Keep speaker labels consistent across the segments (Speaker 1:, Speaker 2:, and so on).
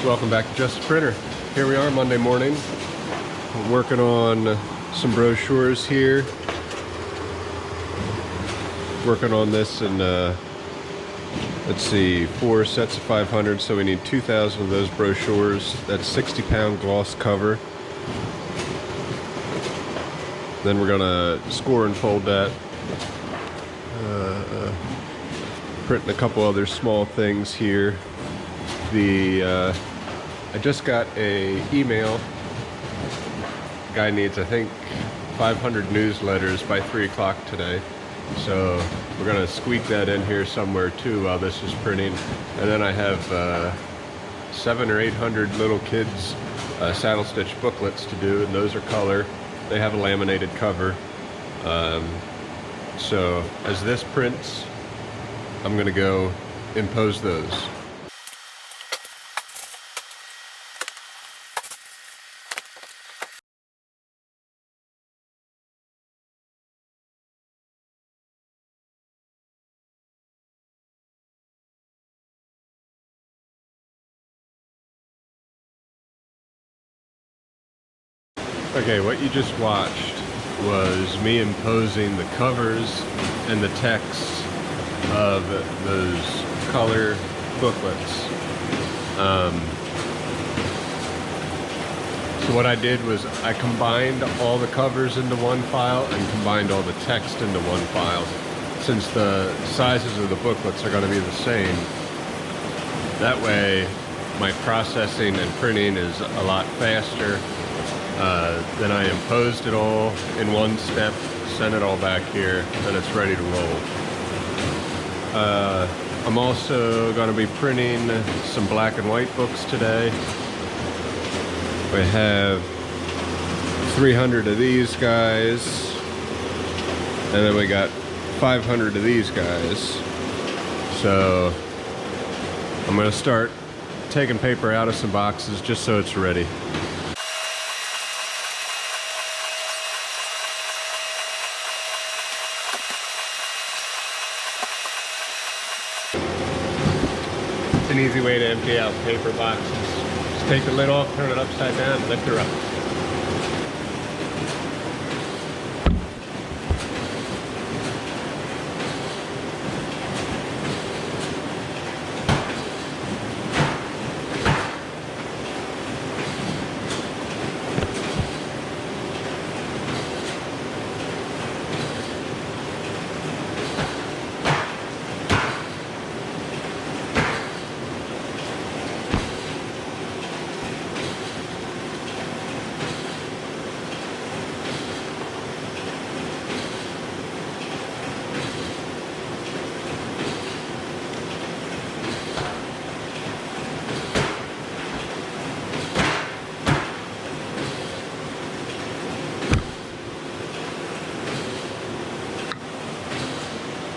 Speaker 1: Welcome back to Just a Printer. Here we are Monday morning. I'm working on some brochures here. Working on this in, let's see, 4 sets of 500, so we need 2,000 of those brochures. That's 60-pound gloss cover. Then we're gonna score and fold that. Printing a couple other small things here. I just got a email. Guy needs, I think, 500 newsletters by 3 o'clock today. So we're gonna squeak that in here somewhere too while this is printing. And then I have 700 or 800 little kids saddle stitch booklets to do, and those are color. They have a laminated cover. So as this prints, I'm gonna go impose those. Okay, what you just watched was me imposing the covers and the text of those color booklets. So what I did was I combined all the covers into one file and combined all the text into one file. Since the sizes of the booklets are going to be the same, that way my processing and printing is a lot faster. Then I imposed it all in one step, sent it all back here, then it's ready to roll. I'm also going to be printing some black and white books today. We have 300 of these guys, and then we got 500 of these guys. So I'm going to start taking paper out of some boxes just so it's ready. An easy way to empty out paper boxes. Just take the lid off, turn it upside down, lift her up.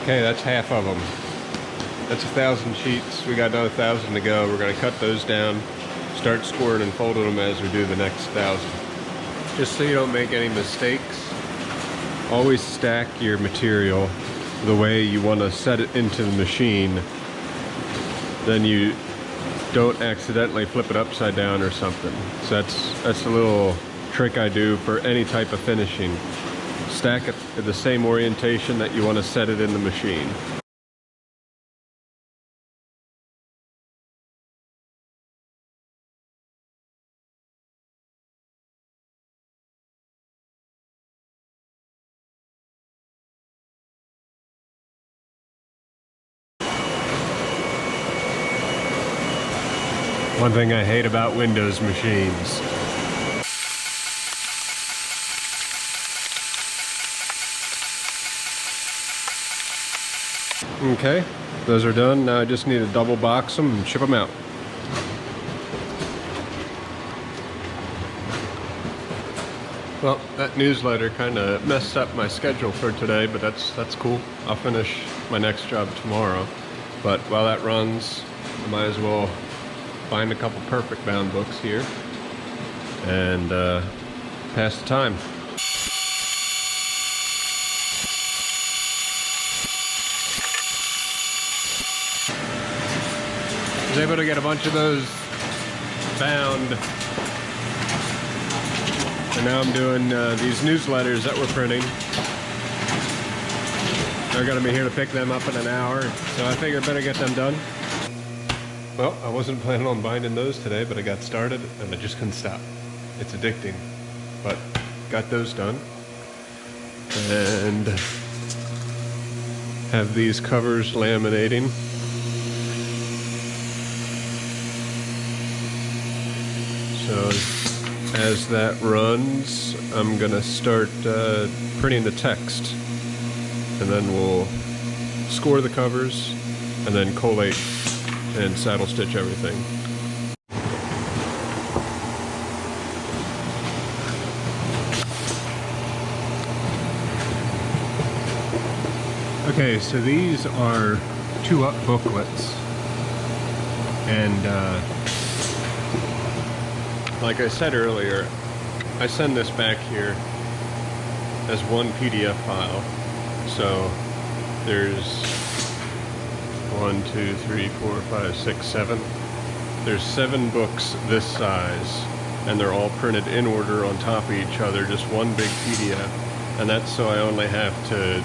Speaker 1: Okay, that's half of them. That's 1,000 sheets. We got another 1,000 to go. We're going to cut those down, start scoring and folding them as we do the next 1,000. Just so you don't make any mistakes, always stack your material the way you want to set it into the machine. Then you don't accidentally flip it upside down or something. So that's a little trick I do for any type of finishing. Stack it at the same orientation that you want to set it in the machine. One thing I hate about Windows machines. Okay, those are done. Now I just need to double box them and ship them out. Well, that newsletter kind of messed up my schedule for today, but that's cool. I'll finish my next job tomorrow. But while that runs, I might as well find a couple perfect bound books here and pass the time. I was able to get a bunch of those bound. And now I'm doing these newsletters that we're printing. They're gonna be here to pick them up in an hour, so I figured better get them done. Well, I wasn't planning on binding those today, but I got started and I just couldn't stop. It's addicting, but got those done. And have these covers laminating. So as that runs, I'm gonna start printing the text, and then we'll score the covers and then collate and saddle stitch everything. Okay, so these are 2-up booklets, and like I said earlier, I send this back here as one PDF file. So there's 1, 2, 3, 4, 5, 6, 7. There's 7 books this size, and they're all printed in order on top of each other, just one big PDF. And that's so I only have to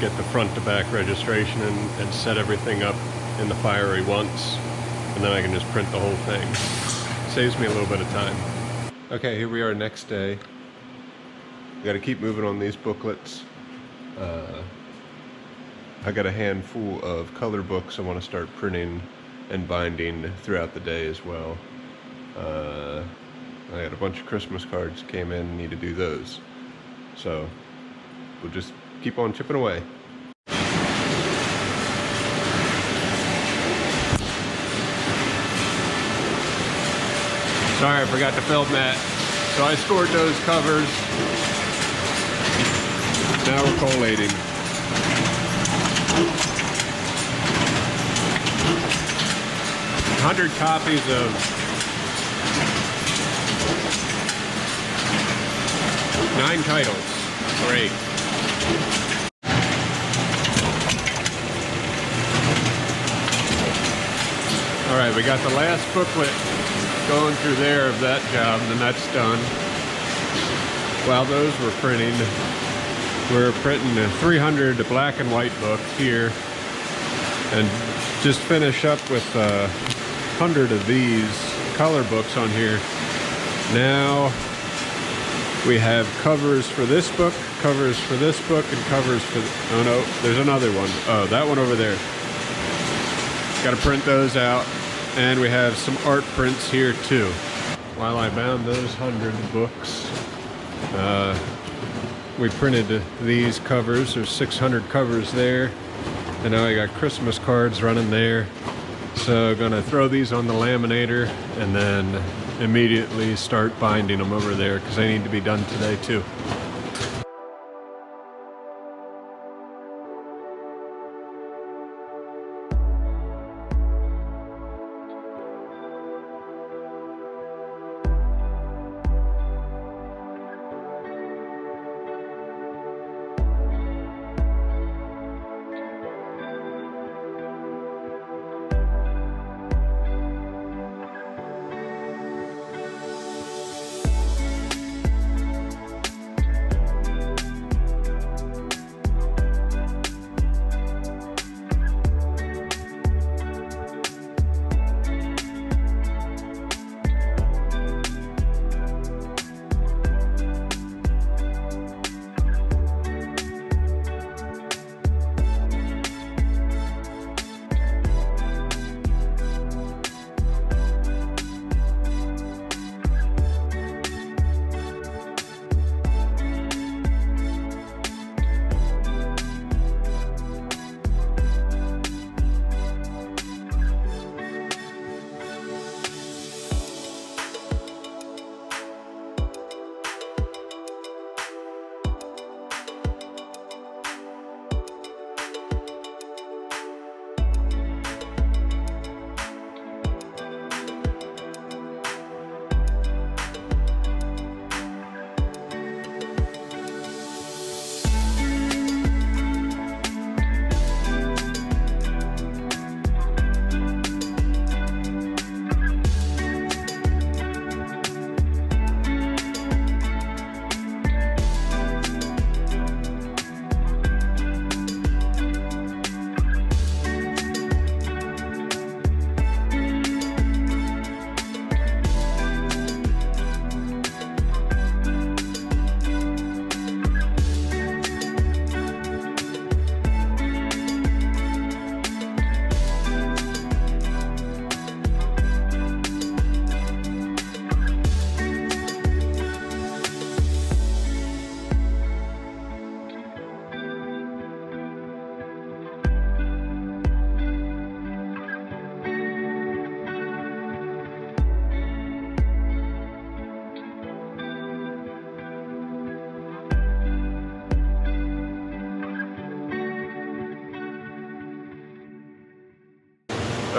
Speaker 1: get the front to back registration and set everything up in the Fiery once, and then I can just print the whole thing. Saves me a little bit of time. Okay, here we are next day. Got to keep moving on these booklets. I got a handful of color books I want to start printing and binding throughout the day as well. I got a bunch of Christmas cards came in, need to do those. So we'll just keep on chipping away. Sorry, I forgot to film that. So I scored those covers. Now we're collating. $100 copies of 9 titles. Great. All right, we got the last booklet going through there of that job, and that's done. While those were printing, we're printing a 300 black and white book here, and just finish up with 100 of these color books on here. Now we have covers for this book, covers for this book, and covers for oh no, there's another one. Oh, that one over there. Got to print those out. And we have some art prints here too. While I bound those 100 books, we printed these covers. There's 600 covers there. And now I got Christmas cards running there. So gonna throw these on the laminator and then immediately start binding them over there because they need to be done today too.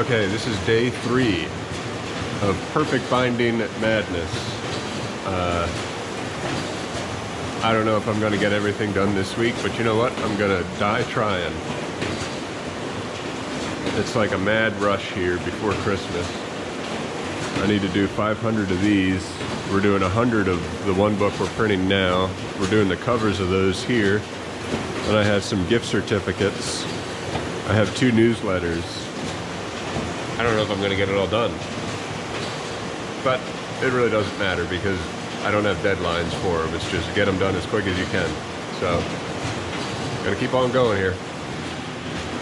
Speaker 1: Okay, this is day 3 of perfect binding madness. I don't know if I'm going to get everything done this week, but you know what? I'm going to die trying. It's like a mad rush here before Christmas. I need to do 500 of these. We're doing 100 of the one book we're printing now. We're doing the covers of those here. And I have some gift certificates. I have 2 newsletters. I don't know if I'm going to get it all done. But it really doesn't matter because I don't have deadlines for them. It's just get them done as quick as you can. So, gotta keep on going here.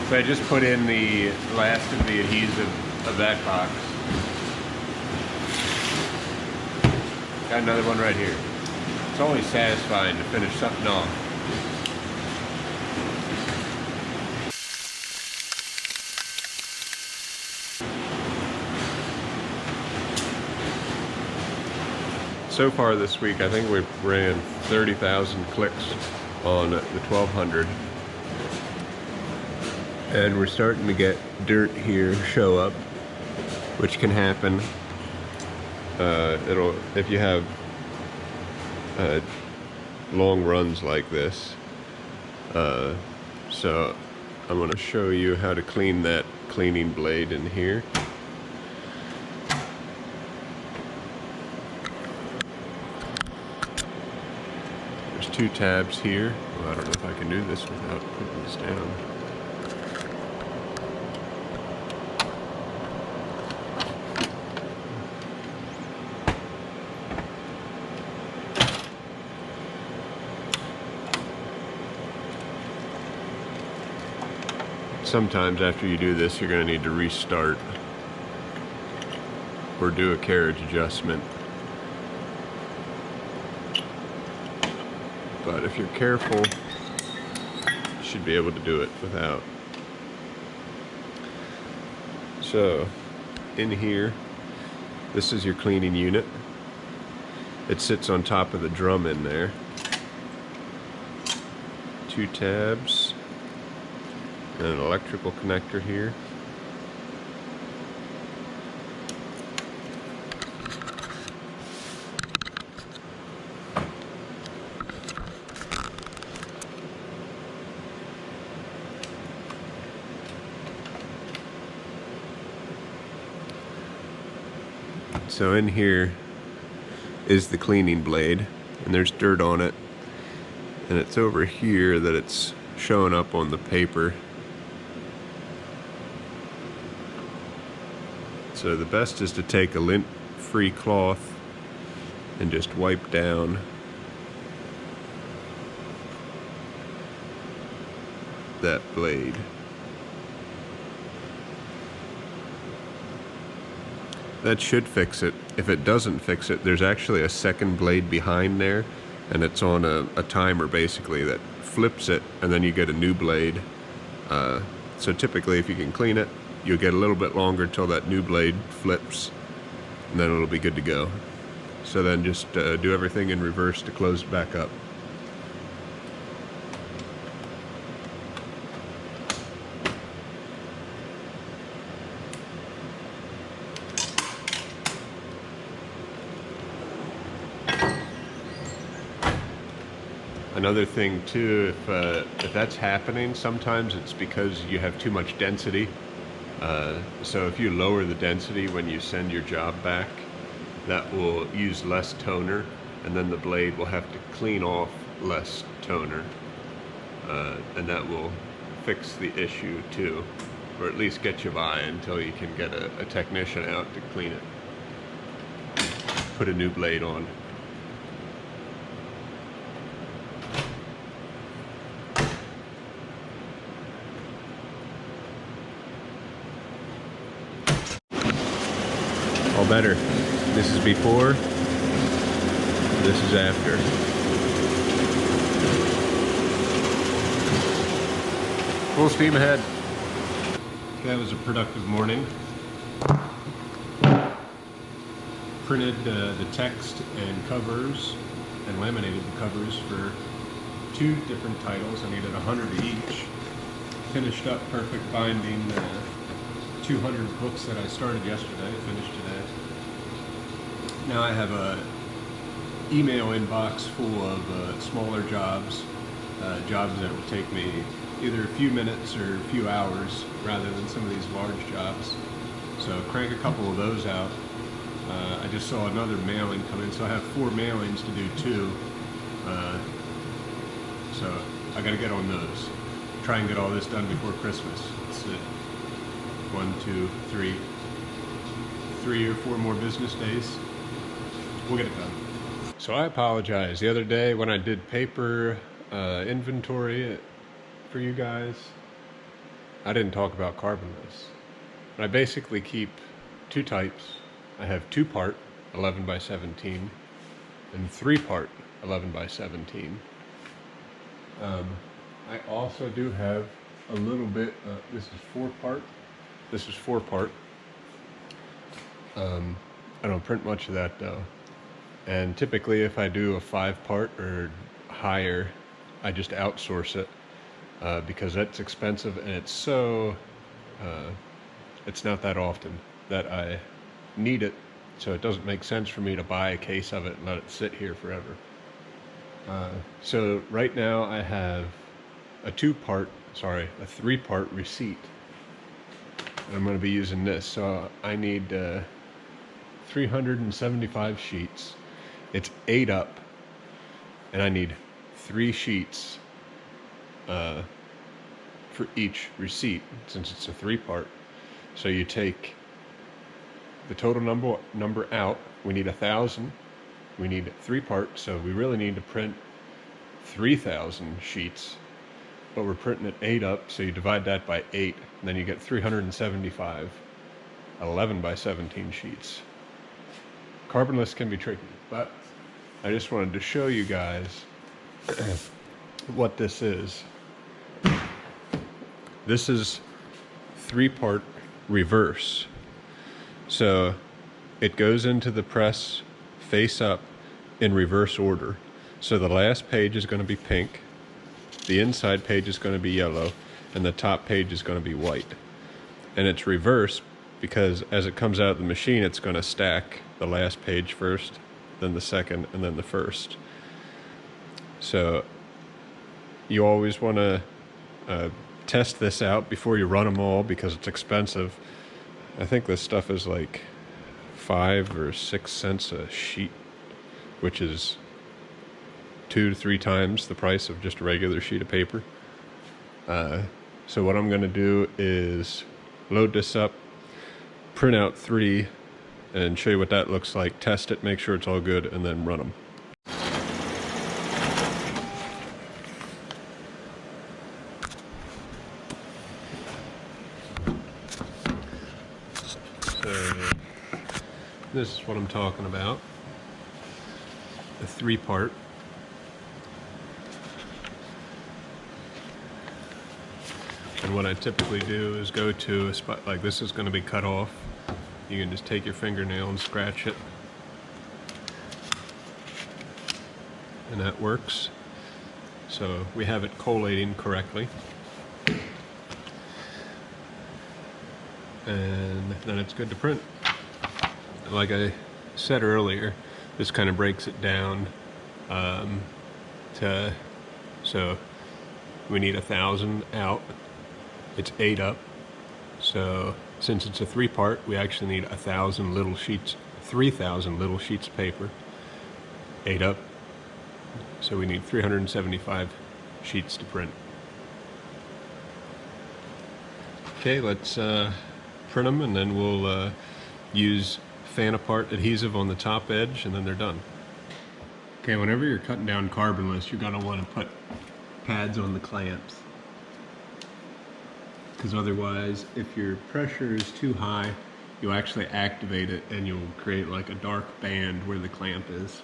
Speaker 1: So I just put in the last of the adhesive of that box. Got another one right here. It's always satisfying to finish something off. So far this week, I think we've ran 30,000 clicks on the 1200. And we're starting to get dirt here show up, which can happen. If you have long runs like this. So I'm going to show you how to clean that cleaning blade in here. There's 2 tabs here. Well, I don't know if I can do this without putting this down. Sometimes after you do this, you're going to need to restart or do a carriage adjustment. But if you're careful, you should be able to do it without. So, in here, this is your cleaning unit. It sits on top of the drum in there. 2 tabs. And an electrical connector here. So in here is the cleaning blade, and there's dirt on it, and it's over here that it's showing up on the paper. So the best is to take a lint-free cloth and just wipe down that blade. That should fix it. If it doesn't fix it, there's actually a second blade behind there, and it's on a timer basically that flips it, and then you get a new blade. So typically if you can clean it, you'll get a little bit longer till that new blade flips, and then it'll be good to go. So then just do everything in reverse to close it back up. Another thing too, if that's happening, sometimes it's because you have too much density. So if you lower the density when you send your job back, that will use less toner, and then the blade will have to clean off less toner, and that will fix the issue too, or at least get you by until you can get a technician out to clean it. Put a new blade on. All better. This is before, this is after. Full steam ahead. That was a productive morning. Printed the text and covers and laminated the covers for 2 different titles. I needed 100 each. Finished up perfect binding 2 200 books that I started yesterday, finished today. Now I have a email inbox full of smaller jobs, jobs that will take me either a few minutes or a few hours rather than some of these large jobs. So crank a couple of those out. I just saw another mailing come in, so I have 4 mailings to do too. So I gotta get on those. Try and get all this done before Christmas. It's 1, 2, 3 or 4 more business days. We'll get it done. So I apologize. The other day when I did paper inventory for you guys, I didn't talk about Carbonless. I basically keep 2 types. I have 2-part 11 by 17 and 3-part 11 by 17. I also do have a little bit, this is 4-part, this is 4-part. I don't print much of that though. And typically if I do a 5-part or higher, I just outsource it because that's expensive and it's so, it's not that often that I need it, so it doesn't make sense for me to buy a case of it and let it sit here forever. So right now I have a 3-part receipt, and I'm going to be using this. So I need 375 sheets. It's 8 up, and I need 3 sheets for each receipt since it's a 3-part. So you take the total number out. We need 1,000. We need 3-part, so we really need to print 3,000 sheets, but we're printing it 8 up, so you divide that by 8, and then you get 375 11 by 17 sheets. Carbonless can be tricky, but I just wanted to show you guys what this is. This is 3-part reverse. So it goes into the press face up in reverse order. So the last page is going to be pink, the inside page is going to be yellow, and the top page is going to be white. And it's reversed because as it comes out of the machine, it's going to stack the last page first, then the second, and then the first. So you always want to test this out before you run them all because it's expensive. I think this stuff is like 5 or 6 cents a sheet, which is 2 to 3 times the price of just a regular sheet of paper. So what I'm going to do is load this up, print out 3, and show you what that looks like, test it, make sure it's all good, and then run them. So this is what I'm talking about, the 3-part. And what I typically do is go to a spot like this is going to be cut off. You can just take your fingernail and scratch it. And that works. So we have it collating correctly. And then it's good to print. Like I said earlier, this kind of breaks it down so we need 1,000 out. It's 8 up. So since it's a 3-part, we actually need 1,000 little sheets, 3,000 little sheets of paper, 8 up. So we need 375 sheets to print. Okay, let's print them, and then we'll use fan apart adhesive on the top edge, and then they're done. Okay, whenever you're cutting down Carbonless, you're gonna want to put pads on the clamps, because otherwise, if your pressure is too high, you'll actually activate it and you'll create like a dark band where the clamp is.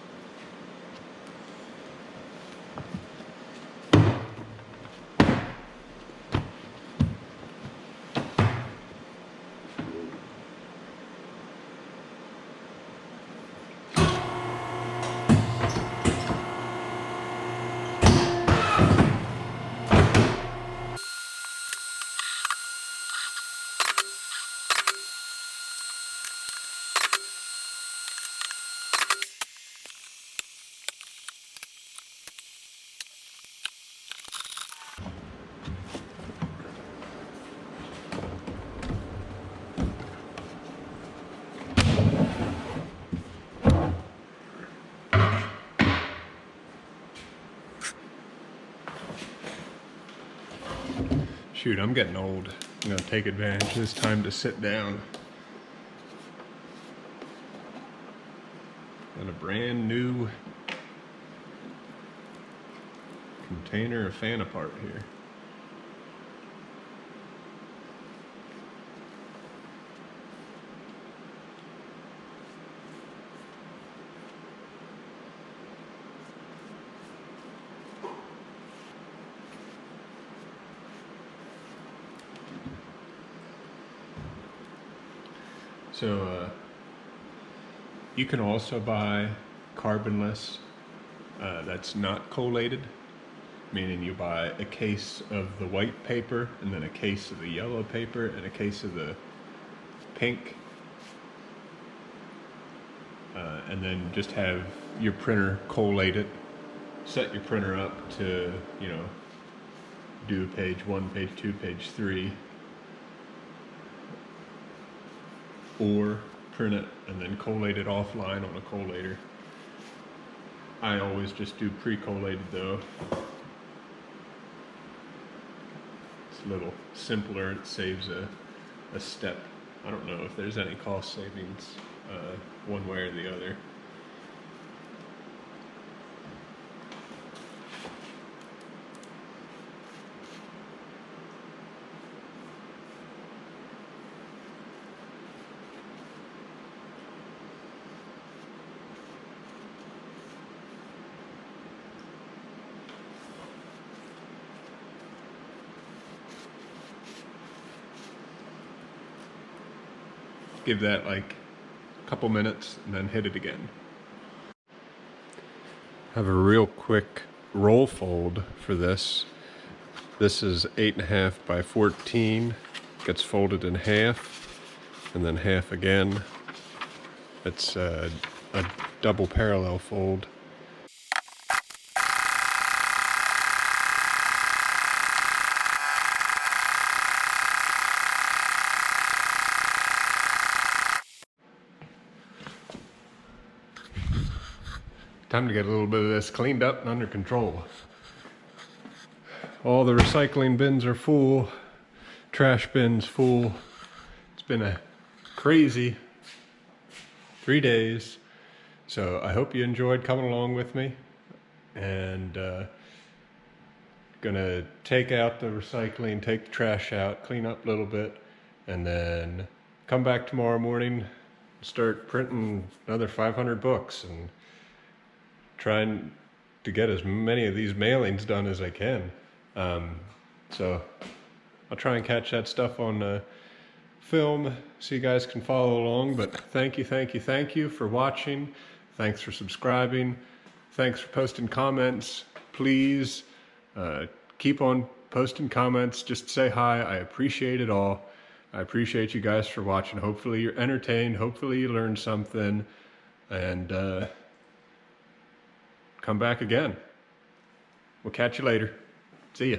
Speaker 1: shoot, I'm getting old. I'm gonna take advantage of this time to sit down. Got a brand new container of fan apart here. So you can also buy Carbonless that's not collated, meaning you buy a case of the white paper and then a case of the yellow paper and a case of the pink, and then just have your printer collate it. Set your printer up to, you know, do page 1, page 2, page 3, or print it and then collate it offline on a collator. I always just do pre-collated though. It's a little simpler, it saves a step. I don't know if there's any cost savings one way or the other. Give that like a couple minutes and then hit it again. Have a real quick roll fold for this. This is 8.5 by 14. Gets folded in half and then half again. It's a double parallel fold. Time to get a little bit of this cleaned up and under control. All the recycling bins are full, trash bins full. It's been a crazy 3 days. So I hope you enjoyed coming along with me, and gonna take out the recycling, take the trash out, clean up a little bit, and then come back tomorrow morning, start printing another 500 books and trying to get as many of these mailings done as I can. So I'll try and catch that stuff on film so you guys can follow along. But thank you for watching. Thanks for subscribing. Thanks for posting comments. Please keep on posting comments. Just say hi. I appreciate it all. I appreciate you guys for watching. Hopefully you're entertained. Hopefully you learned something. And come back again. We'll catch you later. See ya.